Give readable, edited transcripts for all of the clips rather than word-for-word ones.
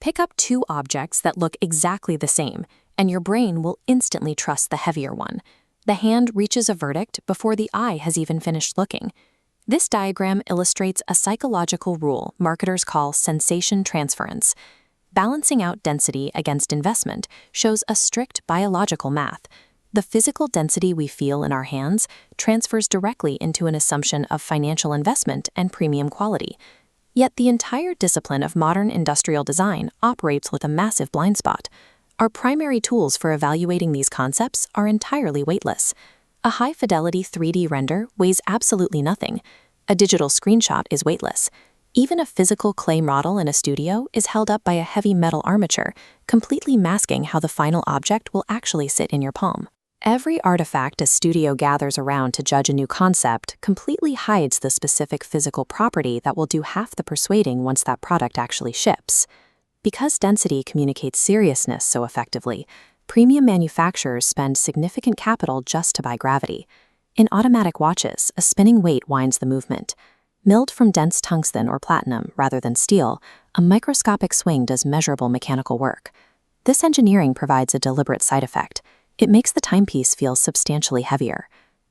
Pick up two objects that look exactly the same, and your brain will instantly trust the heavier one. The hand reaches a verdict before the eye has even finished looking. This diagram illustrates a psychological rule marketers call sensation transference. Balancing out density against investment shows a strict biological math. The physical density we feel in our hands transfers directly into an assumption of financial investment and premium quality. Yet the entire discipline of modern industrial design operates with a massive blind spot. Our primary tools for evaluating these concepts are entirely weightless. A high-fidelity 3D render weighs absolutely nothing. A digital screenshot is weightless. Even a physical clay model in a studio is held up by a heavy metal armature, completely masking how the final object will actually sit in your palm. Every artifact a studio gathers around to judge a new concept completely hides the specific physical property that will do half the persuading once that product actually ships. Because density communicates seriousness so effectively, premium manufacturers spend significant capital just to buy gravity. In automatic watches, a spinning weight winds the movement. Milled from dense tungsten or platinum rather than steel, a microscopic swing does measurable mechanical work. This engineering provides a deliberate side effect. It makes the timepiece feel substantially heavier.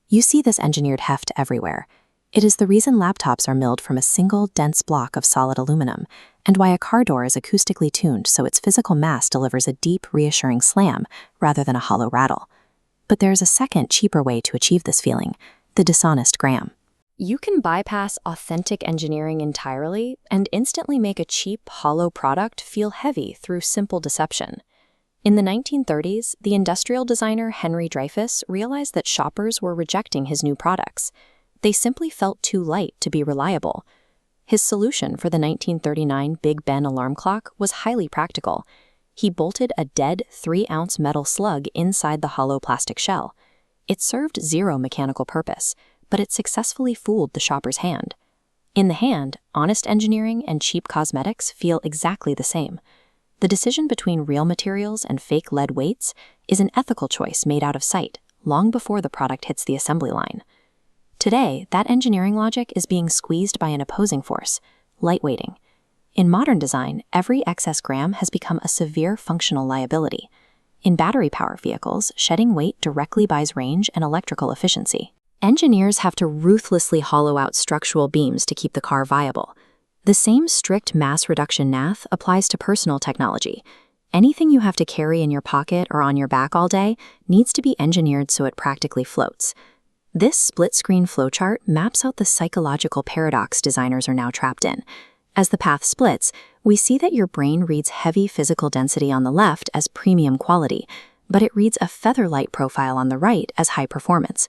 You see this engineered heft everywhere. It is the reason laptops are milled from a single, dense block of solid aluminum, and why a car door is acoustically tuned so its physical mass delivers a deep, reassuring slam rather than a hollow rattle. But there's a second, cheaper way to achieve this feeling: the dishonest gram. You can bypass authentic engineering entirely and instantly make a cheap, hollow product feel heavy through simple deception. In the 1930s, the industrial designer Henry Dreyfuss realized that shoppers were rejecting his new products. They simply felt too light to be reliable. His solution for the 1939 Big Ben alarm clock was highly practical. He bolted a dead 3-ounce metal slug inside the hollow plastic shell. It served zero mechanical purpose, but it successfully fooled the shopper's hand. In the hand, honest engineering and cheap cosmetics feel exactly the same. The decision between real materials and fake lead weights is an ethical choice made out of sight, long before the product hits the assembly line. Today, that engineering logic is being squeezed by an opposing force: lightweighting. In modern design, every excess gram has become a severe functional liability. In battery-powered vehicles, shedding weight directly buys range and electrical efficiency. Engineers have to ruthlessly hollow out structural beams to keep the car viable. The same strict mass reduction math applies to personal technology. Anything you have to carry in your pocket or on your back all day needs to be engineered so it practically floats. This split-screen flowchart maps out the psychological paradox designers are now trapped in. As the path splits, we see that your brain reads heavy physical density on the left as premium quality, but it reads a feather-light profile on the right as high performance.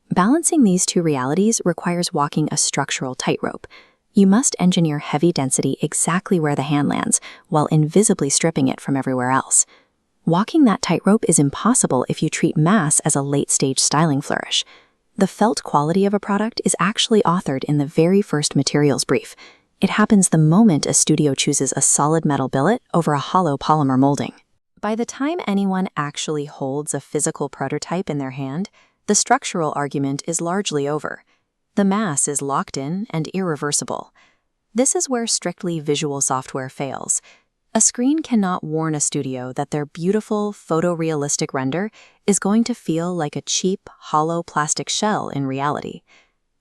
Balancing these two realities requires walking a structural tightrope. You must engineer heavy density exactly where the hand lands, while invisibly stripping it from everywhere else. Walking that tightrope is impossible if you treat mass as a late-stage styling flourish. The felt quality of a product is actually authored in the very first materials brief. It happens the moment a studio chooses a solid metal billet over a hollow polymer molding. By the time anyone actually holds a physical prototype in their hand, the structural argument is largely over. The mass is locked in and irreversible. This is where strictly visual software fails. A screen cannot warn a studio that their beautiful, photorealistic render is going to feel like a cheap, hollow plastic shell in reality.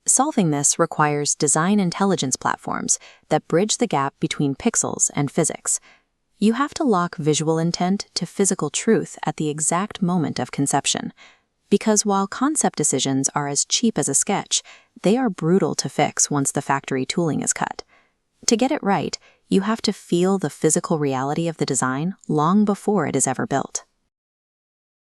Solving this requires design intelligence platforms that bridge the gap between pixels and physics. You have to lock visual intent to physical truth at the exact moment of conception. Because while concept decisions are as cheap as a sketch, they are brutal to fix once the factory tooling is cut. To get it right, you have to feel the physical reality of the design long before it is ever built.